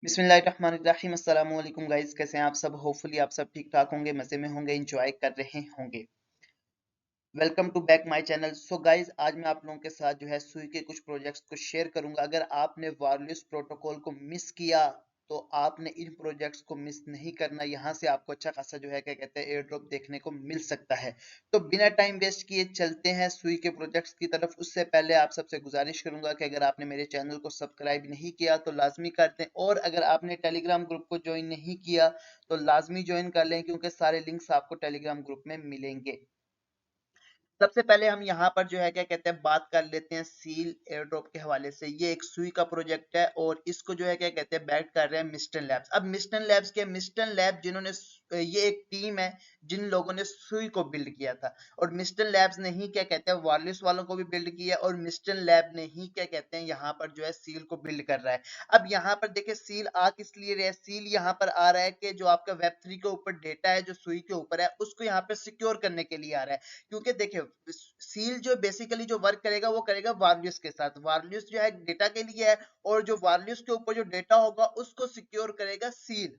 बिस्मिल्लाहिर्रहमानिर्रहीम अस्सलाम वालेकुम गाइस, कैसे हैं आप सब। होपफुली आप सब ठीक ठाक होंगे, मजे में होंगे, एंजॉय कर रहे होंगे। Welcome to back my channel. So guys, आज मैं आप लोगों के साथ जो है सुई के कुछ प्रोजेक्ट्स को शेयर करूंगा। अगर आपने वायरलेस प्रोटोकॉल को मिस किया तो आपने इन प्रोजेक्ट्स को मिस नहीं करना। यहाँ से आपको अच्छा खासा जो है क्या कहते हैं एयर ड्रॉप देखने को मिल सकता है। तो बिना टाइम वेस्ट किए चलते हैं सुई के प्रोजेक्ट्स की तरफ। उससे पहले आप सबसे गुजारिश करूंगा कि अगर आपने मेरे चैनल को सब्सक्राइब नहीं किया तो लाजमी कर दें, और अगर आपने टेलीग्राम ग्रुप को ज्वाइन नहीं किया तो लाजमी ज्वाइन कर लें, क्योंकि सारे लिंक्स आपको टेलीग्राम ग्रुप में मिलेंगे। सबसे पहले हम यहाँ पर जो है क्या कहते हैं बात कर लेते हैं सील एयर ड्रॉप के हवाले से। ये एक सुई का प्रोजेक्ट है और इसको जो है क्या कहते हैं बैक कर रहे हैं मिस्टन लैब्स। अब मिस्टन लैब जिन्होंने ये एक टीम है जिन लोगों ने सुई को बिल्ड किया था, और मिस्टन लैब्स ने ही क्या कहते हैं वायरलेस वालों को भी बिल्ड किया, और मिस्टन लैब ने ही क्या कहते हैं यहाँ पर जो है सील को बिल्ड कर रहा है। अब यहाँ पर देखिए सील आ किस लिए रहा है। सील यहाँ पर आ रहा है कि जो आपका वेब 3 के ऊपर डेटा है जो सुई के ऊपर है उसको यहाँ पे सिक्योर करने के लिए आ रहा है। क्योंकि देखिए सील जो बेसिकली जो वर्क करेगा वो करेगा वारलियस के साथ। वारलियस जो है डेटा के लिए है, और जो वारलियस के ऊपर जो डेटा होगा उसको सिक्योर करेगा सील।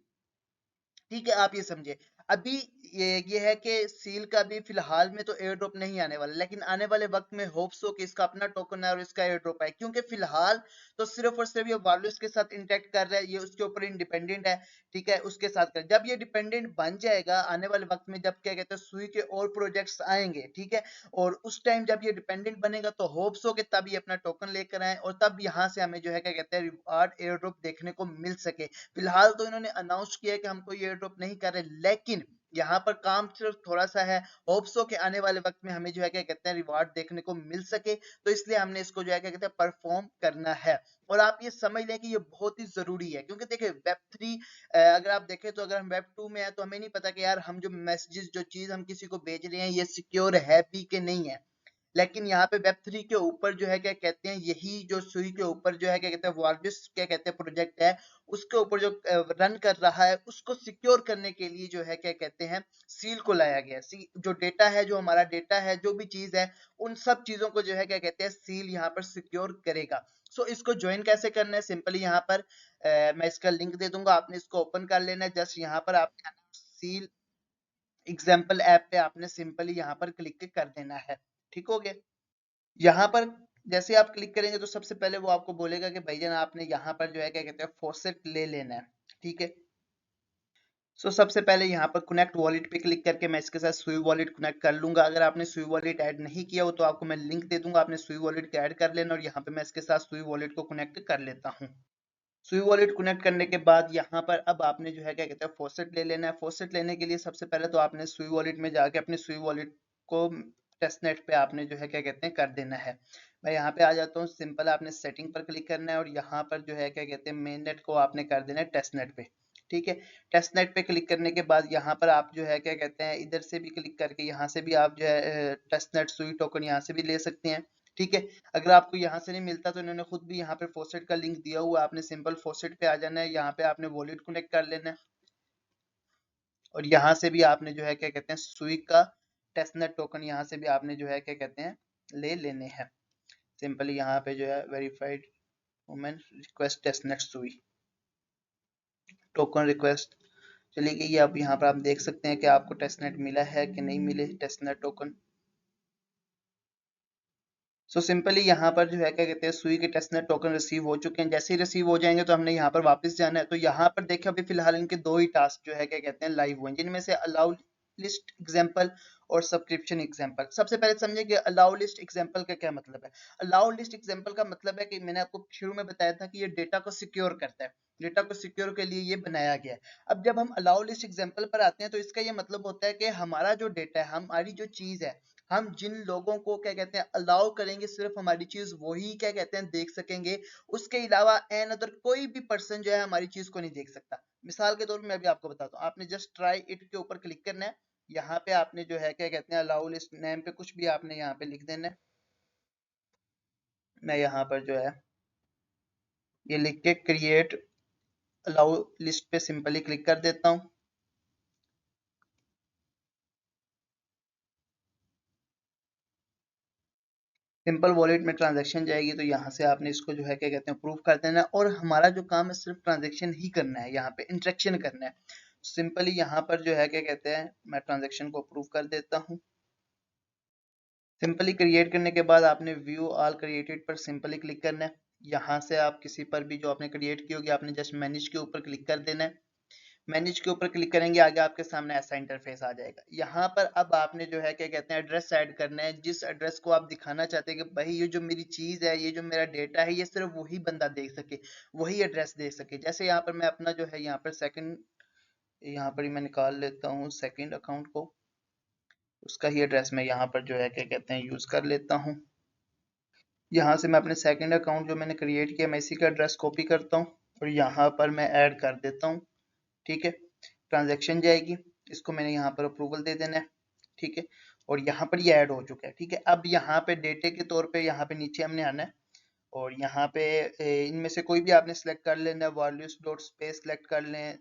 ठीक है, आप ये समझे। अभी ये है कि सील का भी फिलहाल में तो एयर ड्रॉप नहीं आने वाला, लेकिन आने वाले वक्त में होप्स हो कि इसका अपना टोकन है और इसका एयर ड्रॉप है। क्योंकि फिलहाल तो सिर्फ और सिर्फ ये वायरलेस के साथ इंटरेक्ट कर रहा है, ये उसके ऊपर इंडिपेंडेंट है। ठीक है, उसके साथ कर जब ये डिपेंडेंट बन जाएगा आने वाले वक्त में, जब क्या कहते हैं सुई के और प्रोजेक्ट्स आएंगे, ठीक है, और उस टाइम जब ये डिपेंडेंट बनेगा तो होप्स हो कि तब ये अपना टोकन लेकर आए और तब यहाँ से हमें जो है क्या कहते हैं रिवार्ड एयर ड्रॉप देखने को मिल सके। फिलहाल तो इन्होंने अनाउंस किया है कि हम कोई एयर ड्रॉप नहीं कर रहे, लेकिन यहाँ पर काम सिर्फ थोड़ा सा है। होप्सो के आने वाले वक्त में हमें जो है क्या कहते हैं रिवार्ड देखने को मिल सके, तो इसलिए हमने इसको जो है क्या कहते हैं परफॉर्म करना है। और आप ये समझ लें कि ये बहुत ही जरूरी है, क्योंकि देखिए वेब 3 अगर आप देखें तो अगर हम वेब 2 में है तो हमें नहीं पता कि यार हम जो मैसेजेस जो चीज हम किसी को भेज रहे हैं ये सिक्योर है भी कि नहीं है। लेकिन यहाँ पे वेब 3 के ऊपर जो है क्या कहते हैं यही जो सुई के ऊपर जो है क्या कहते हैं वार्बिस क्या कहते हैं प्रोजेक्ट है, उसके ऊपर जो रन कर रहा है उसको सिक्योर करने के लिए जो है क्या कहते हैं सील को लाया गया। जो डेटा है, जो हमारा डेटा है, जो भी चीज है, उन सब चीजों को जो है क्या कहते हैं सील यहाँ पर सिक्योर करेगा। सो इसको ज्वाइन कैसे करना है, सिंपली यहाँ पर मैं इसका लिंक दे दूंगा, आपने इसको ओपन कर लेना है। जस्ट यहाँ पर आपने सील एग्जाम्पल ऐप पे आपने सिंपली यहाँ पर क्लिक कर देना है। ठीक हो गया। यहाँ पर जैसे आप क्लिक करेंगे तो सबसे पहले वो आपको बोलेगा कि भाईजान आपने यहाँ पर जो है क्या कहते हैं फॉसेट ले लेना है। ठीक है, सो सबसे पहले यहाँ पर कनेक्ट वॉलेट पे क्लिक करके मैं इसके साथ सुई वॉलेट कनेक्ट कर लूंगा। अगर आपने सुई वॉलेट ऐड नहीं किया हो तो आपको मैं लिंक दे दूंगा, आपने सुई वॉलेट को ऐड कर लेना, और यहाँ पे मैं इसके साथ सुई वॉलेट को कनेक्ट कर लेता हूँ। सुई वॉलेट कनेक्ट करने के बाद यहाँ पर अब आपने जो है क्या कहते हैं फॉसेट ले लेना है। फॉसेट लेने के लिए सबसे पहले तो आपने सुई वॉलेट में जाके अपने सुई वॉलेट को टेस्टनेट पे आपने जो है क्या कहते हैं कर देना है। मैं यहाँ पे आ जाता हूँ, सिंपल आपने सेटिंग पर क्लिक करना है और यहाँ पर जो है क्या कहते हैं मेन नेट को आपने कर देना है टेस्टनेट पे। ठीक है, टेस्टनेट पे क्लिक करने के बाद यहाँ पर आप जो है क्या कहते हैं इधर से भी क्लिक करके यहाँ से भी आप जो है टेस्टनेट सुई टोकन यहाँ से भी ले सकते हैं। ठीक है, अगर आपको यहाँ से नहीं मिलता तो इन्होंने खुद भी यहाँ पे फॉसेट का लिंक दिया हुआ है, आपने सिंपल फॉसेट पे आ जाना है, यहाँ पे आपने वॉलेट कनेक्ट कर लेना है, और यहाँ से भी आपने जो है क्या कहते हैं सुई का टेस्टनेट टोकन यहाँ से भी आपने जो है क्या कहते हैं ले लेने हैं। सिंपली यहाँ पे जो है वेरीफाइड वुमेन रिक्वेस्ट टेस्टनेट सुई टोकन रिक्वेस्ट चली गई है। अब यहाँ पर आप देख सकते हैं कि आपको टेस्टनेट मिला है कि नहीं मिले टेस्टनेट टोकन। सो सिंपली यहाँ पर जो है क्या कहते हैं सुई के टेस्टनेट टोकन रिसीव हो चुके हैं। जैसे ही रिसीव हो जाएंगे तो हमने यहाँ पर वापस जाना है। तो यहाँ पर देखिए अभी फिलहाल इनके दो ही टास्क जो है क्या कहते हैं लाइव हुए हैं, जिनमें से अलाउ लिस्ट एग्जाम्पल और सब्सक्रिप्शन एग्जाम्पल। सबसे पहले समझे कि अलाउ लिस्ट एग्जाम्पल का क्या मतलब है। अलाउ लिस्ट एग्जाम्पल का मतलब है कि मैंने आपको शुरू में बताया था कि ये डेटा को सिक्योर करता है, डेटा को सिक्योर के लिए ये बनाया गया है। अब जब हम अलाउ लिस्ट एग्जाम्पल पर आते हैं तो इसका ये मतलब होता है कि हमारा जो डेटा है, हमारी जो चीज है, हम जिन लोगों को क्या कहते हैं अलाउ करेंगे सिर्फ हमारी चीज वही क्या कहते हैं देख सकेंगे, उसके अलावा एन अदर कोई भी पर्सन जो है हमारी चीज को नहीं देख सकता। मिसाल के तौर पर मैं अभी आपको बताता हूँ, आपने जस्ट ट्राई इट के ऊपर क्लिक करना है। यहाँ पे आपने जो है क्या कहते हैं अलाउ लिस्ट नेम पे कुछ भी आपने यहाँ पे लिख देना है। मैं यहाँ पर जो है ये लिख के क्रिएट अलाउ लिस्ट पे सिंपली क्लिक कर देता हूँ। सिंपल वॉलेट में ट्रांजैक्शन जाएगी तो यहाँ से आपने इसको जो है क्या कहते हैं अप्रूव कर देना है, और हमारा जो काम है सिर्फ ट्रांजैक्शन ही करना है, यहाँ पे इंटरेक्शन करना है। सिंपली यहाँ पर जो है क्या कहते हैं मैं ट्रांजैक्शन को अप्रूव कर देता हूँ। सिंपली क्रिएट करने के बाद आपने व्यू ऑल क्रिएटेड पर सिंपली क्लिक करना है। यहाँ से आप किसी पर भी जो आपने क्रिएट की होगी आपने जस्ट मैनेज के ऊपर क्लिक कर देना है। मैनेज के ऊपर क्लिक करेंगे आगे आपके सामने ऐसा इंटरफेस आ जाएगा। यहाँ पर अब आपने जो है क्या कहते हैं एड्रेस ऐड करना है, जिस एड्रेस को आप दिखाना चाहते हैं कि भाई ये जो मेरी चीज है, ये जो मेरा डेटा है, ये सिर्फ वही बंदा देख सके, वही एड्रेस देख सके। जैसे यहाँ पर मैं अपना जो है यहाँ पर सेकंड, यहाँ पर ही मैं निकाल लेता हूँ सेकंड अकाउंट को, उसका ही एड्रेस मैं यहाँ पर जो है क्या कहते हैं यूज कर लेता हूँ। यहाँ से मैं अपने सेकंड अकाउंट जो मैंने क्रिएट किया मैं इसी का एड्रेस कॉपी करता हूँ और यहाँ पर मैं ऐड कर देता हूँ। ठीक है, ट्रांजैक्शन जाएगी, इसको मैंने यहाँ पर अप्रूवल दे देना है। ठीक है, और यहाँ पर ये ऐड हो चुका है। ठीक है, अब यहाँ पे डेटे के तौर पे यहाँ पे नीचे हमने आना है और यहाँ पे इनमें से कोई भी आपने सिलेक्ट कर लेना है, वॉल्यूज डॉट स्पेस सिलेक्ट कर लें,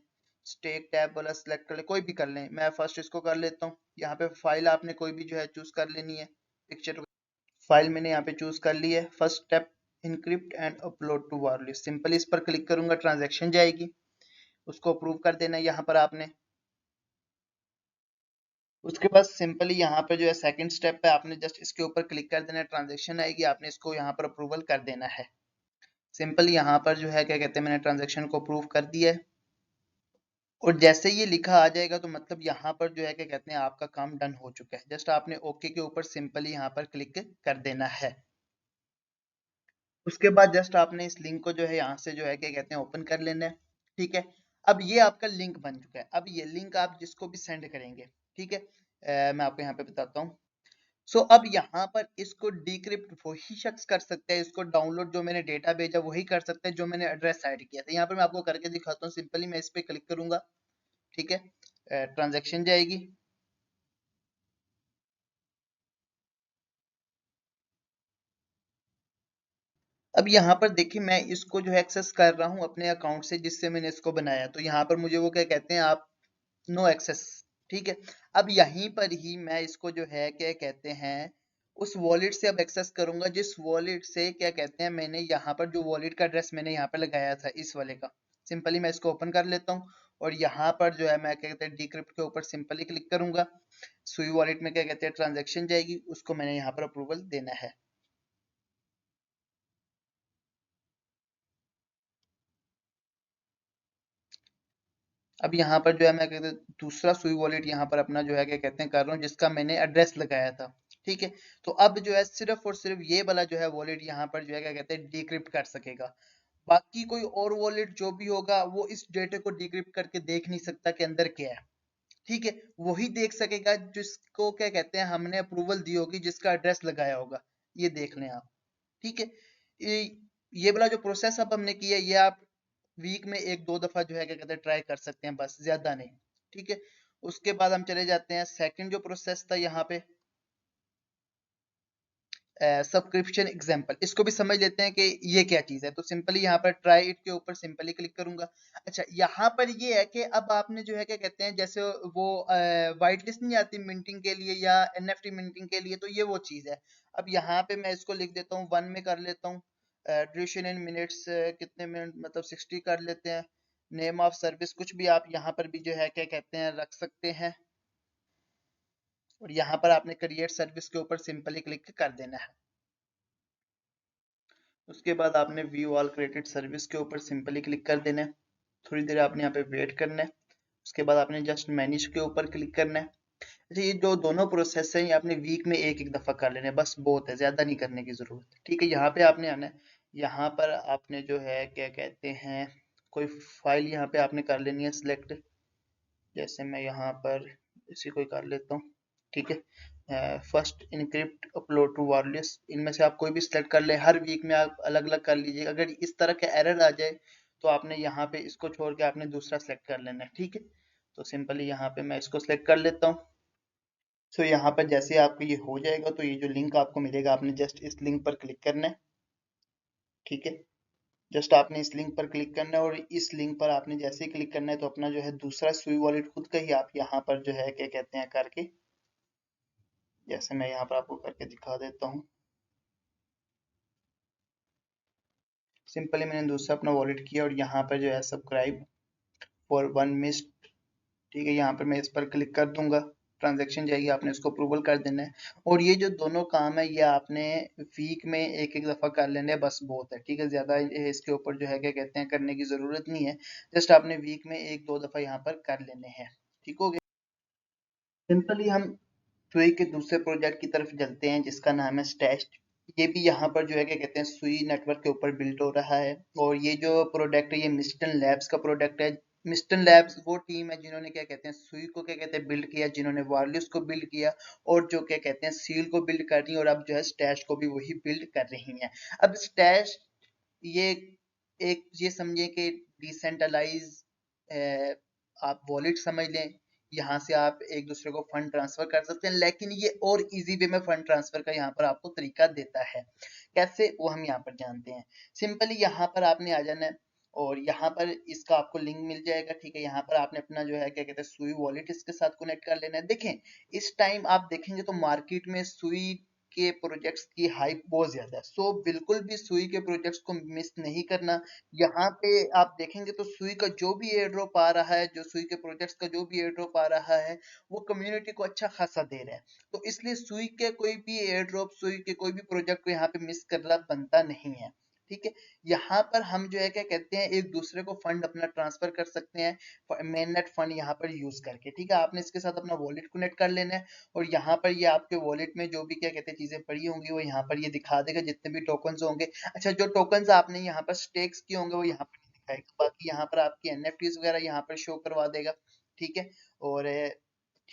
स्टेक टैब वाला सिलेक्ट कर लें, कोई भी कर लें। मैं फर्स्ट इसको कर लेता हूँ। यहाँ पे फाइल आपने कोई भी जो है चूज कर लेनी है, पिक्चर फाइल मैंने यहाँ पे चूज कर ली है। First step encrypt and upload to values, simple इस पर क्लिक करूंगा, ट्रांजैक्शन जाएगी, उसको अप्रूव कर देना है यहाँ पर आपने। उसके बाद सिंपली यहाँ पे जो है सेकंड स्टेप पे आपने जस्ट इसके ऊपर क्लिक कर देना है, ट्रांजैक्शन आएगी, आपने इसको यहाँ पर अप्रूवल कर देना है। सिंपल यहाँ पर जो है क्या कहते हैं मैंने ट्रांजैक्शन को अप्रूव कर दिया है और जैसे ये लिखा आ जाएगा तो मतलब यहाँ पर जो है क्या कहते हैं आपका काम डन हो चुका है। जस्ट आपने ओके के ऊपर सिंपली यहाँ पर क्लिक कर देना है। उसके बाद जस्ट आपने इस लिंक को जो है यहाँ से जो है क्या कहते हैं ओपन कर लेना है। ठीक है, अब ये आपका लिंक बन चुका है। अब ये लिंक आप जिसको भी सेंड करेंगे, ठीक है, मैं आपको यहाँ पे बताता हूँ। सो अब यहाँ पर इसको डिक्रिप्ट वही शख्स कर सकता है, इसको डाउनलोड जो मैंने डेटा भेजा वही कर सकता है जो मैंने एड्रेस ऐड किया था। यहाँ पर मैं आपको करके दिखाता हूँ। सिंपली मैं इस पे क्लिक करूंगा, ठीक है, ट्रांजैक्शन जाएगी। अब यहाँ पर देखिए मैं इसको जो है एक्सेस कर रहा हूँ अपने अकाउंट से जिससे मैंने इसको बनाया, तो यहाँ पर मुझे वो क्या कहते हैं आप नो एक्सेस। ठीक है, अब यहीं पर ही मैं इसको जो है क्या कहते हैं उस वॉलेट से अब एक्सेस करूंगा जिस वॉलेट से क्या कहते हैं मैंने यहाँ पर जो वॉलेट का एड्रेस मैंने यहाँ पर लगाया था इस वाले का। सिंपली मैं इसको ओपन कर लेता हूँ और यहाँ पर जो है मैं क्या कहते हैं डिक्रिप्ट के ऊपर सिंपली क्लिक करूंगा। सुई वॉलेट में क्या कहते हैं ट्रांजेक्शन जाएगी, उसको मैंने यहाँ पर अप्रूवल देना है। अब यहाँ पर जो है मैं कहते दूसरा सुई वॉलेट यहाँ पर अपना जो है क्या कहते हैं कर रहा हूँ जिसका मैंने एड्रेस लगाया था। ठीक है, तो अब जो है सिर्फ और सिर्फ ये वाला जो है वॉलेट यहाँ पर जो है क्या कहते हैं डिक्रिप्ट कर सकेगा। बाकी कोई और वॉलेट जो भी होगा वो इस डेटे को डिक्रिप्ट करके देख नहीं सकता कि अंदर क्या है। ठीक है, वही देख सकेगा जिसको क्या कहते हैं हमने अप्रूवल दी होगी, जिसका एड्रेस लगाया होगा। ये देख लें आप। ठीक है, ये ये वाला जो प्रोसेस अब हमने किया ये आप वीक में एक दो दफा जो है क्या कहते हैं ट्राई कर सकते हैं, बस ज्यादा नहीं। ठीक है, उसके बाद हम चले जाते हैं सेकंड जो प्रोसेस था यहाँ पे सब्सक्रिप्शन एग्जाम्पल, इसको भी समझ लेते हैं कि ये क्या चीज है। तो सिंपली यहाँ पर ट्राई इट के ऊपर सिंपली क्लिक करूंगा। अच्छा, यहाँ पर ये है कि अब आपने जो है क्या कहते हैं जैसे वो वाइट लिस्ट नहीं आती मिंटिंग के लिए या एनएफटी मिंटिंग के लिए, तो ये वो चीज है। अब यहाँ पे मैं इसको लिख देता हूँ 1 में कर लेता हूँ। ड्यूरेशन इन मिनट्स कितने मिनट मतलब 60 कर लेते हैं। नेम ऑफ सर्विस कुछ भी आप यहाँ पर भी जो है क्या कहते हैं रख सकते हैं और यहाँ पर आपने क्रिएट सर्विस के ऊपर सिंपली क्लिक कर देना है। उसके बाद आपने व्यू ऑल क्रिएटेड सर्विस के ऊपर सिंपली क्लिक कर देना है। थोड़ी देर आपने यहाँ पे वेट करना है। उसके बाद आपने जस्ट मैनेज के ऊपर क्लिक करना है। अच्छा, ये जो दोनों प्रोसेस हैं ये आपने वीक में एक एक दफा कर लेने हैं, बस बहुत है, ज्यादा नहीं करने की जरूरत है। ठीक है, यहाँ पे आपने आना है। यहाँ पर आपने जो है क्या कहते हैं कोई फाइल यहाँ पे आपने कर लेनी है सिलेक्ट। जैसे मैं यहाँ पर इसी को ही कर लेता हूँ। ठीक है, first encrypt upload to wireless, इनमें से आप कोई भी सिलेक्ट कर ले, हर वीक में आप अलग अलग कर लीजिए। अगर इस तरह का एरर आ जाए तो आपने यहाँ पे इसको छोड़ के आपने दूसरा सिलेक्ट कर लेना है। ठीक है, तो सिंपली यहाँ पे मैं इसको सिलेक्ट कर लेता हूँ। सो यहाँ पर जैसे आपको ये हो जाएगा तो ये जो लिंक आपको मिलेगा आपने जस्ट इस लिंक पर क्लिक करना है। ठीक है, जस्ट आपने इस लिंक पर क्लिक करना है और इस लिंक पर आपने जैसे ही क्लिक करना है तो अपना जो है दूसरा सुई वॉलेट खुद का ही आप यहाँ पर जो है क्या कहते हैं करके, जैसे मैं यहाँ पर आपको करके दिखा देता हूँ। सिंपली मैंने दूसरा अपना वॉलेट किया और यहाँ पर जो है सब्सक्राइब फॉर वन मिस, ठीक है, यहाँ पर मैं इस पर क्लिक कर दूंगा, ट्रांजैक्शन जाएगी, आपने इसको अप्रूवल कर देना है। और ये जो दोनों काम है ये आपने वीक में एक एक दफा कर लेने हैं, बस बहुत है, ठीक है, ज्यादा इसके ऊपर जो है क्या कहते हैं करने की जरूरत नहीं है, जस्ट आपने वीक में एक दो दफा यहाँ पर कर लेने हैं, ठीक हो गया। सिंपली हम सुई के दूसरे प्रोजेक्ट की तरफ चलते हैं जिसका नाम है स्टैश। ये भी यहाँ पर जो है क्या कहते हैं सुई नेटवर्क के ऊपर बिल्ड हो रहा है। और ये जो प्रोडक्ट है ये मिस्टन लैब्स का प्रोडक्ट है। मिस्टन लैब्स वो टीम है जिन्होंने क्या कहते हैं सुई को क्या कहते हैं बिल्ड किया, जिन्होंने वायरलेस को बिल्ड किया और जो क्या कहते हैं सील को बिल्ड कर रही है, और अब जो है स्टैश को भी वही बिल्ड कर रही है। अब स्टैश ये एक ये समझे कि डिसेंट्रलाइज आप वॉलेट समझ लें। यहाँ से आप एक दूसरे को फंड ट्रांसफर कर सकते हैं, लेकिन ये और इजी वे में फंड ट्रांसफर का यहाँ पर आपको तरीका देता है। कैसे वो हम यहाँ पर जानते हैं। सिंपली यहाँ पर आपने आ जाना है और यहाँ पर इसका आपको लिंक मिल जाएगा, ठीक है। यहाँ पर आपने अपना जो है क्या कहते हैं सुई वॉलेट इसके साथ कनेक्ट कर लेना है। देखें इस टाइम आप देखेंगे तो मार्केट में सुई के प्रोजेक्ट्स की हाइप बहुत ज्यादा है, सो बिल्कुल भी सुई के प्रोजेक्ट्स को मिस नहीं करना। यहाँ पे आप देखेंगे तो सुई का जो भी एयर ड्रॉप आ रहा है, जो सुई के प्रोजेक्ट्स का जो भी एयर ड्रॉप आ रहा है वो कम्युनिटी को अच्छा खासा दे रहा है। तो इसलिए सुई के कोई भी एयर ड्रॉप, सुई के कोई भी प्रोजेक्ट को यहाँ पे मिस करना बनता नहीं है, ठीक है। यहाँ पर हम जो है क्या कहते हैं एक दूसरे को फंड अपना ट्रांसफर कर सकते हैं मेन नेट फंड यहाँ पर यूज करके, ठीक है। आपने इसके साथ अपना वॉलेट कनेक्ट कर लेना है और यहाँ पर ये आपके वॉलेट में जो भी क्या कहते हैं चीजें पड़ी होंगी वो यहाँ पर ये दिखा देगा, जितने भी टोकन्स होंगे। अच्छा जो टोकन्स आपने यहाँ पर स्टेक्स किए होंगे वो यहाँ पर नहीं दिखाएगा, बाकी यहाँ पर आपकी एनएफटीज वगैरह यहाँ पर शो करवा देगा, ठीक है। और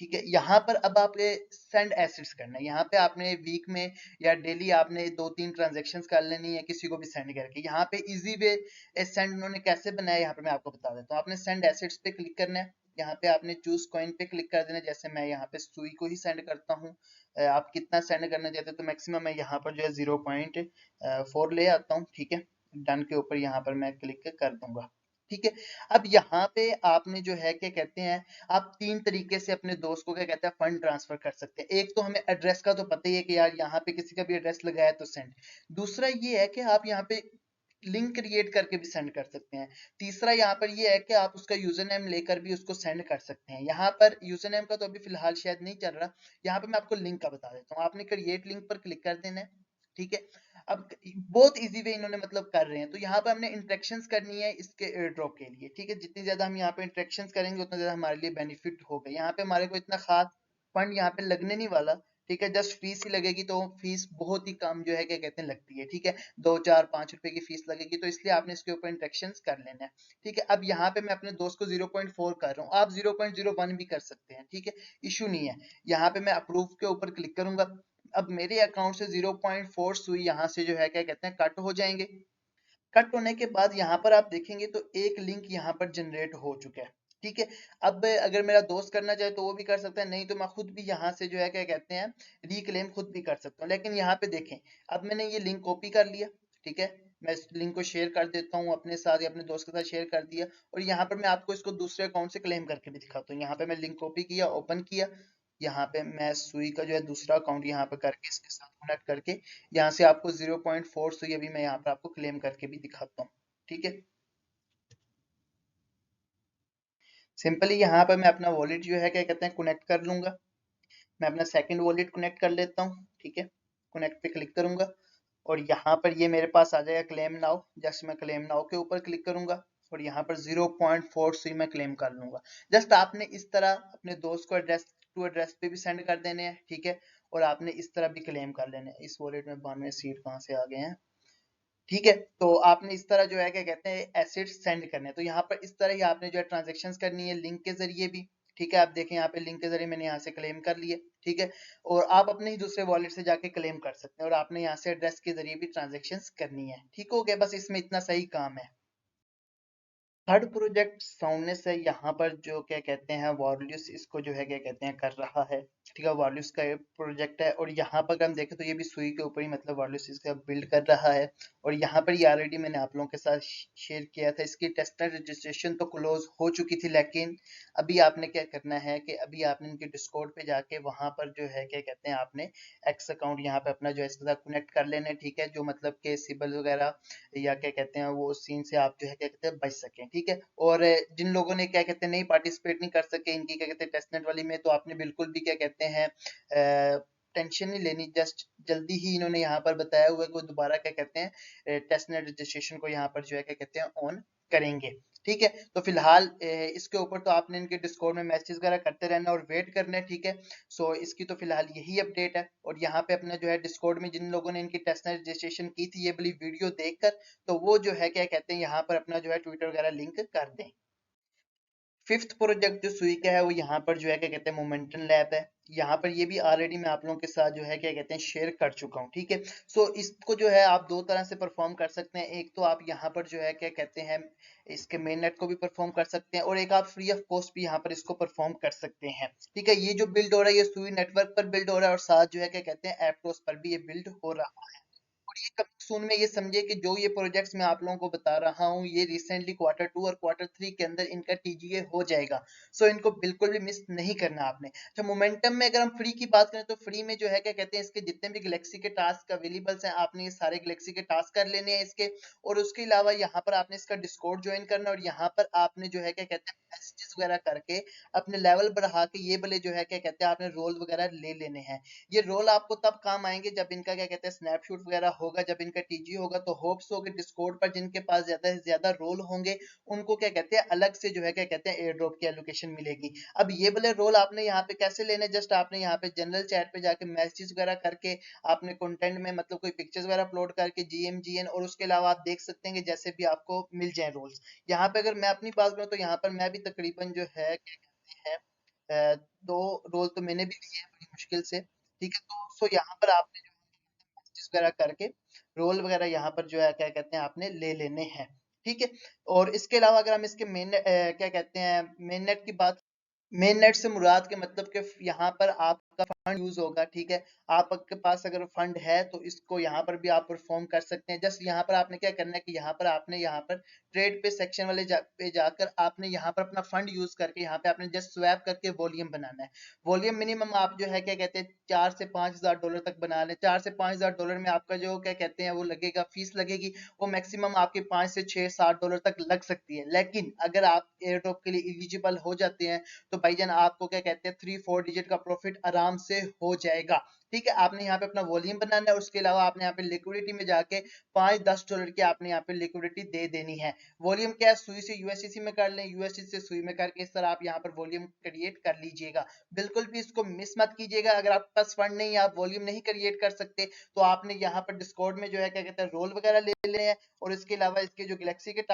ठीक है, यहाँ पर अब आप सेंड एसेट्स करना है। यहाँ पे आपने वीक में या डेली आपने 2-3 ट्रांजेक्शन कर लेनी है किसी को भी सेंड करके। यहाँ पे इजी वे सेंड उन्होंने कैसे बनाया यहाँ पे मैं आपको बता देता हूँ। आपने सेंड एसेट्स पे क्लिक करना है, यहाँ पे आपने चूज कॉइन पे क्लिक कर देना है। जैसे मैं यहाँ पे सुई को ही सेंड करता हूँ, आप कितना सेंड करना चाहते हैं तो मैक्सिमम मैं यहाँ पर जो है 0.4 ले आता हूँ, ठीक है। डन के ऊपर यहाँ पर मैं क्लिक कर दूंगा, ठीक है। अब यहाँ पे आपने जो है क्या कहते हैं आप 3 तरीके से अपने दोस्त को क्या कहते हैं फंड ट्रांसफर कर सकते हैं। एक तो हमें एड्रेस का तो पता ही है कि यार यहाँ पे किसी का भी एड्रेस लगाया तो सेंड। दूसरा ये है कि आप यहाँ पे लिंक क्रिएट करके भी सेंड कर सकते हैं। तीसरा यहाँ पर ये है कि आप उसका यूजर नेम लेकर भी उसको सेंड कर सकते हैं। यहाँ पर यूजर नेम का तो अभी फिलहाल शायद नहीं चल रहा, यहाँ पे मैं आपको लिंक का बता देता हूँ। आपने क्रिएट लिंक पर क्लिक कर देना है, ठीक है। अब बहुत इजी वे इन्होंने मतलब कर रहे हैं, तो यहाँ पे हमने इंटरेक्शंस करनी है इसके एयर ड्रॉप के लिए, ठीक है। जितनी ज्यादा हम यहाँ पे इंटरेक्शंस करेंगे उतना ज्यादा हमारे लिए बेनिफिट होगा। यहाँ पे हमारे को इतना खास फंड यहाँ पे लगने नहीं वाला, ठीक है। जस्ट फीस ही लगेगी, तो फीस बहुत ही कम जो है क्या कहते हैं लगती है, ठीक है। 2 4 5 रुपए की फीस लगेगी, तो इसलिए आपने इसके ऊपर इंटरेक्शंस कर लेना है, ठीक है। अब यहाँ पे मैं अपने दोस्त को 0.4 कर रहा हूँ, आप 0.01 भी कर सकते हैं, ठीक है, इशू नहीं है। यहाँ पे मैं अप्रूव के ऊपर क्लिक करूंगा। अब मेरे अकाउंट से 0.4 सुई यहाँ से जो है क्या कहते हैं कट हो जाएंगे। कट होने के बाद यहाँ पर आप देखेंगे तो एक लिंक यहाँ पर जनरेट हो चुका है, ठीक है। अब अगर मेरा दोस्त करना चाहे तो वो भी कर सकता है, नहीं तो मैं खुद भी यहाँ से जो है क्या कहते हैं रिक्लेम खुद भी कर सकता हूँ। लेकिन यहाँ पे देखें अब मैंने ये लिंक कॉपी कर लिया, ठीक है। मैं इस लिंक को शेयर कर देता हूँ अपने साथ या अपने दोस्त के साथ शेयर कर दिया, और यहाँ पर मैं आपको इसको दूसरे अकाउंट से क्लेम करके भी दिखाता हूँ। यहाँ पे मैं लिंक कॉपी किया, ओपन किया, यहाँ पे मैं सुई का जो है दूसरा अकाउंट यहाँ पे करके इसके साथ कनेक्ट करके यहाँ से आपको 0.4 सुई अभी मैं यहाँ पे आपको क्लेम करके भी दिखाता हूँ, ठीक है। सिंपली यहाँ पर मैं अपना वॉलेट जो है क्या कहते हैं कनेक्ट कर लूंगा। मैं अपना सेकंड वॉलेट कनेक्ट कर लेता हूँ, ठीक है। कनेक्ट पे क्लिक करूंगा और यहाँ पर ये मेरे पास आ जाएगा क्लेम नाउ। जस्ट मैं क्लेम नाउ के ऊपर क्लिक करूंगा और यहाँ पर 0.4 सी मैं क्लेम कर लूंगा। जस्ट आपने इस तरह अपने दोस्त को एड्रेस टू एड्रेस पे भी सेंड कर देने हैं, ठीक है। और आपने इस तरह भी क्लेम कर लेने हैं। इस वॉलेट में 92 सीट कहाँ से आ गए हैं, ठीक है। तो आपने इस तरह जो है क्या कहते हैं एसेट्स सेंड करने हैं। तो यहाँ पर इस तरह ही आपने जो है ट्रांजेक्शन्स करनी है लिंक के जरिए भी, ठीक है। आप देखें यहाँ पे लिंक के जरिए मैंने यहाँ से क्लेम कर लिए, ठीक है। और आप अपने ही दूसरे वॉलेट से जाके क्लेम कर सकते हैं और आपने यहाँ से एड्रेस के जरिए भी ट्रांजेक्शन्स करनी है, ठीक हो गया। बस इसमें इतना सही काम है। थर्ड प्रोजेक्ट साउंडनेस है, यहाँ पर जो क्या कहते हैं वॉल्यूस इसको जो है क्या कहते हैं कर रहा है। ठीक है, वार्लिस का प्रोजेक्ट है। और यहाँ पर अगर हम देखें तो ये भी सुई के ऊपर ही मतलब वार्लिस इसका बिल्ड कर रहा है। और यहाँ पर ये ऑलरेडी मैंने आप लोगों के साथ शेयर किया था, इसकी टेस्टनेट रजिस्ट्रेशन तो क्लोज हो चुकी थी, लेकिन अभी आपने क्या करना है कि अभी आपने इनके डिस्कॉर्ड पे जाके वहां पर जो है क्या कहते हैं आपने एक्स अकाउंट यहाँ पे अपना जो है इसके साथ कनेक्ट कर लेना है, ठीक है, जो मतलब के सिबल वगैरह या क्या कहते हैं वो सीन से आप जो है क्या कहते हैं बच सकें, ठीक है। और जिन लोगों ने क्या कहते हैं नहीं पार्टिसिपेट नहीं कर सके इनकी क्या कहते हैं टेस्टनेट वाली में, तो आपने बिल्कुल भी क्या कहते हैं टेंशन नहीं लेनी। जस्ट जल्दी ही इन्होंने यहाँ पर बताया हुआ है कि वो दोबारा क्या कहते हैं टेस्टनेट रजिस्ट्रेशन को यहाँ पर जो है क्या कहते हैं ऑन करेंगे, ठीक है। तो फिलहाल इसके ऊपर तो आपने इनके डिस्कॉर्ड में मैसेज वगैरह करते रहना और वेट करना है, ठीक है। सो इसकी तो फिलहाल यही अपडेट है। और यहाँ पे अपना जो है डिस्कॉर्ड में जिन लोगों ने इनकी टेस्टनेट रजिस्ट्रेशन की थी ये वाली वीडियो देखकर, तो वो जो है क्या कहते हैं यहाँ पर अपना जो है ट्विटर वगैरह लिंक कर दें। फिफ्थ प्रोजेक्ट जो सुई का है वो यहाँ पर जो है क्या कहते हैं मोमेंटम लैब है। यहाँ पर ये भी ऑलरेडी मैं आप लोगों के साथ जो है क्या कहते हैं शेयर कर चुका हूँ, ठीक है। सो इसको जो है आप दो तरह से परफॉर्म कर सकते हैं। एक तो आप यहाँ पर जो है क्या कहते हैं इसके मेन नेट को भी परफॉर्म कर सकते हैं, और एक आप फ्री ऑफ कॉस्ट भी यहाँ पर इसको परफॉर्म कर सकते हैं, ठीक है। ये जो बिल्ड हो रहा है ये सुई नेटवर्क पर बिल्ड हो रहा है, और साथ जो है क्या कहते हैं एप्टोस पर भी ये बिल्ड हो रहा है। और ये कमिंग सून में ये समझिए कि जो ये प्रोजेक्ट्स मैं आप लोगों को बता रहा हूँ ये रिसेंटली क्वार्टर 2 और क्वार्टर 3 के अंदर इनका टीजीए हो जाएगा। सो इनको बिल्कुल भी मिस नहीं करना आपने। अच्छा, मोमेंटम में अगर हम फ्री की बात करें तो फ्री में जो है क्या कहते हैं इसके जितने भी गैलेक्सी के टास्क अवेलेबल हैं आपने ये सारे गैलेक्सी के टास्क कर लेने हैं इसके। और उसके अलावा यहाँ पर आपने इसका डिस्कॉर्ड ज्वाइन करना, और यहाँ पर आपने जो है क्या कहते हैं मैसेजेस वगैरह करके अपने लेवल बढ़ा के ये वाले जो है क्या कहते हैं आपने रोल वगैरह ले लेने हैं। ये रोल आपको तब काम आएंगे जब इनका क्या कहते हैं स्नैपशॉट वगैरह होगा, जब इनका टीजी होगा। तो होप्स हो कि डिस्कॉर्ड पर जिनके पास ज्यादा से ज्यादा रोल होंगे उनको क्या कहते हैं अलग से जो है क्या कहते हैं एयर ड्रॉप की एलोकेशन मिलेगी। अब ये वाले रोल आपने यहाँ पे कैसे लेने, जस्ट आपने यहाँ पे जनरल चैट पे जाके मैसेज वगैरह करके आपने कंटेंट में मतलब कोई पिक्चर्स वगैरह अपलोड करके जीएम और उसके अलावा आप देख सकते हैं कि जैसे भी आपको मिल जाए रोल्स। यहाँ पे अगर मैं अपनी बात करूँ तो यहाँ पर मैं भी तकरीबन जो है क्या कहते हैं दो रोल तो मैंने भी लिए हैं बड़ी मुश्किल से, ठीक है। तो सो यहाँ पर आपने जो है मैसेज वगैरह करके रोल वगैरह यहाँ पर जो है क्या कहते हैं आपने ले लेने हैं, ठीक है। और इसके अलावा अगर हम इसके मेन क्या कहते हैं मेन नेट की बात, मेन नेट से मुराद के मतलब कि यहाँ पर आपका फंड यूज होगा, ठीक है। आपके पास अगर फंड है तो इसको यहाँ पर भी आप परफॉर्म कर सकते हैं। जस्ट यहाँ पर आपने क्या करना है कि यहाँ पर आपने यहाँ पर ट्रेड पे सेक्शन वाले पे जाकर आपने यहाँ पर अपना फंड यूज करके यहाँ पे आपने जस्ट स्वैप करके वॉल्यूम बनाना है। वॉल्यूम मिनिमम आप जो है क्या कहते हैं $4 से $5,000 तक बना लें। $4 से $5,000 में आपका जो क्या कहते हैं वो लगेगा फीस लगेगी, वो मैक्सिमम आपके $5 से $6 $7 तक लग सकती है। लेकिन अगर आप एयर ड्रॉप के लिए एलिजिबल हो जाते हैं तो भाईजान आपको क्या कहते हैं 3-4 डिजिट का प्रॉफिट आराम से हो जाएगा, ठीक है। आपने यहाँ पे अपना वॉल्यूम बनाना है, उसके अलावा आपने यहाँ पे लिक्विडिटी में जाके $5-10 की आपने यहाँ पे लिक्विडिटी दे देनी है। वॉल्यूम क्या है सुई से यूएसडीसी में कर लें, यूएसडीसी से सुई में करके इस तरह आप यहाँ पर वॉल्यूम क्रिएट कर लीजिएगा। बिल्कुल भी इसको मिस मत कीजिएगा। अगर आपके पास फंड नहीं, आप वॉल्यूम नहीं क्रिएट कर सकते, तो आपने यहाँ पर डिस्कॉर्ड में जो है क्या कहते हैं रोल वगैरह ले लेने हैं, और इसके अलावा इसके जो गैलेक्सी के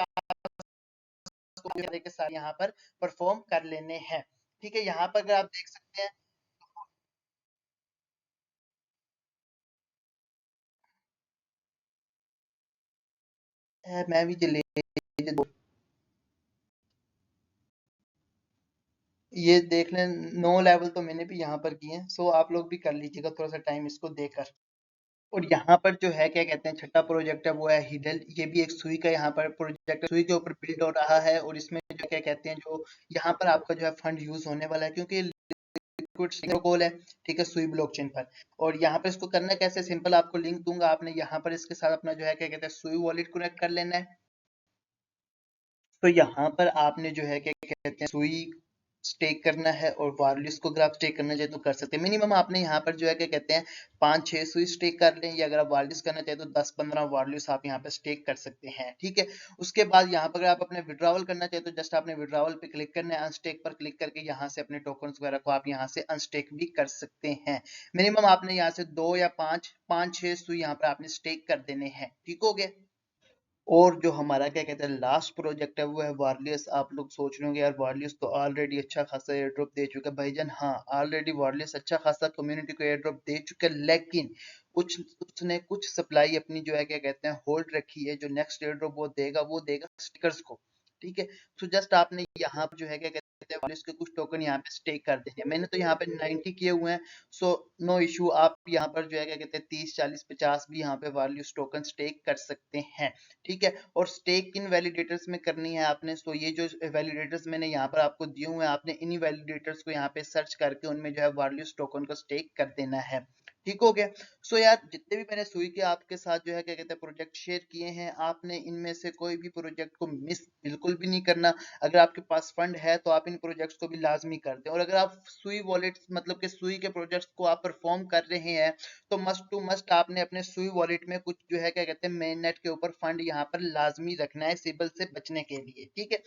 के साथ यहाँ पर परफॉर्म कर लेने हैं, ठीक है। यहाँ पर अगर आप देख सकते हैं मैं भी चले ये देख लें 9 लेवल तो मैंने भी यहाँ पर किए हैं। सो आप लोग भी कर लीजिएगा थोड़ा सा टाइम इसको देकर। और यहाँ पर जो है क्या कहते हैं छठा प्रोजेक्ट है वो है हिडल। ये भी एक सुई का यहाँ पर प्रोजेक्ट है, सुई के ऊपर बिल्ड हो रहा है। और इसमें जो क्या कहते हैं जो यहाँ पर आपका जो है फंड यूज होने वाला है, क्योंकि लिक्विड प्रोटोकॉल है, ठीक है, सुई ब्लॉकचेन पर। और यहाँ पर इसको करना कैसे, सिंपल आपको लिंक दूंगा, आपने यहाँ पर इसके साथ अपना जो है क्या कहते हैं सुई वॉलेट कनेक्ट कर लेना है। तो यहाँ पर आपने जो है क्या कहते हैं सुई स्टेक करना है, और वार्लिस को अगर आप स्टेक करना चाहे तो कर सकते हैं। मिनिमम आपने यहाँ पर जो है क्या कहते हैं 5-6 सुई स्टेक कर लें, या अगर आप वार्लिस करना चाहे तो 10-15 वार्लिस आप यहाँ पे स्टेक कर सकते हैं, ठीक है। उसके बाद यहाँ पर अगर आप अपने विड्रॉवल करना चाहे तो जस्ट आपने विड्रॉवल पे क्लिक करना है, अनस्टेक पर क्लिक करके यहाँ से अपने टोकन्स वगैरह को आप यहाँ से अनस्टेक भी कर सकते हैं। मिनिमम आपने यहाँ से 2 या 5-6 सुई यहाँ पर आपने स्टेक कर देने हैं, ठीक हो गया। और जो हमारा क्या कहते हैं लास्ट प्रोजेक्ट है वो है वारलियस। आप लोग सोच रहे होंगे यार वारलियस तो ऑलरेडी अच्छा खासा एयर ड्रॉप दे चुका है। भाईजान हाँ, ऑलरेडी वारलियस अच्छा खासा कम्युनिटी को एयर ड्रॉप दे चुका है, लेकिन कुछ उसने कुछ सप्लाई अपनी जो है क्या कहते हैं होल्ड रखी है। जो नेक्स्ट एयर ड्रॉप वो देगा स्टिकर्स को, ठीक है। तो जस्ट आपने यहाँ पर जो है क्या कहते हैं वैल्यूज के कुछ टोकन यहाँ पे स्टेक कर देंगे। मैंने तो यहाँ पे 90 किए हुए हैं, सो नो इशू। आप यहाँ पर जो है क्या कहते हैं 30 40 50 भी यहाँ पे वैल्यूज टोकन स्टेक कर सकते हैं, ठीक है। और स्टेक किन वैलिडेटर्स में करनी है आपने, सो ये जो वैलिडेटर्स मैंने यहाँ पर आपको दिए हुए हैं, आपने इन्हीं वैलिडेटर्स को यहाँ पे सर्च करके उनमें जो है वैल्यूज टोकन को स्टेक कर देना है, ठीक हो गया। सो यार जितने भी मैंने सुई के आपके साथ जो है क्या कहते हैं प्रोजेक्ट शेयर किए हैं, आपने इनमें से कोई भी प्रोजेक्ट को मिस बिल्कुल भी नहीं करना। अगर आपके पास फंड है तो आप इन प्रोजेक्ट्स को भी लाजमी कर दें। और अगर आप सुई वॉलेट मतलब कि सुई के प्रोजेक्ट्स को आप परफॉर्म कर रहे हैं तो मस्ट टू मस्ट आपने अपने सुई वॉलेट में कुछ जो है क्या कहते हैं मेन नेट के ऊपर फंड यहाँ पर लाजमी रखना है सिबल से बचने के लिए, ठीक है।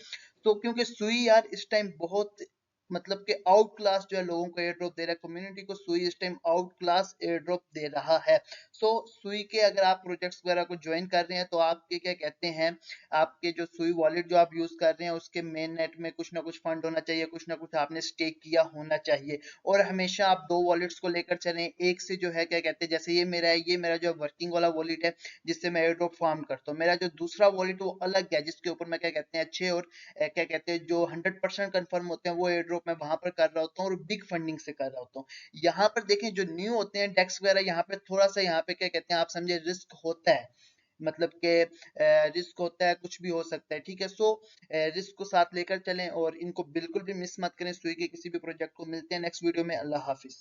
तो क्योंकि सुई यार इस टाइम बहुत मतलब कि आउट क्लास जो है लोगों को एयर ड्रॉप दे रहा है, कम्युनिटी को सुई इस time out class air drop दे रहा है। सो सुई के अगर आप प्रोजेक्ट्स वगैरह को ज्वाइन कर रहे हैं तो आपके क्या कहते हैं, आपके जो सुई वॉलेट जो आप यूज कर रहे हैं उसके मेन नेट में कुछ ना कुछ फंड होना चाहिए, कुछ ना कुछ आपने स्टेक किया होना चाहिए। और हमेशा आप दो वॉलेट्स को लेकर चलें, एक से जो है क्या कहते हैं जैसे ये मेरा है, ये मेरा जो वर्किंग वाला वॉलेट है जिससे मैं एयर ड्रॉप फार्म करता हूँ। मेरा जो दूसरा वॉलेट वो अलग है जिसके ऊपर मैं क्या कहते हैं अच्छे और क्या कहते हैं जो 100% कंफर्म होते हैं वो एयर ड्रॉप मैं वहां पर कर रहा होता हूँ और बिग फंडिंग से कर रहा होता हूँ। यहाँ पर देखें जो न्यू होते हैं डेक्स वगैरह, यहाँ पे थोड़ा सा यहाँ पे क्या कहते हैं आप समझे रिस्क होता है, मतलब के रिस्क होता है, कुछ भी हो सकता है, ठीक है। सो रिस्क को साथ लेकर चलें और इनको बिल्कुल भी मिस मत करें सुई के किसी भी प्रोजेक्ट को। मिलते हैं नेक्स्ट वीडियो में। अल्लाह हाफिज।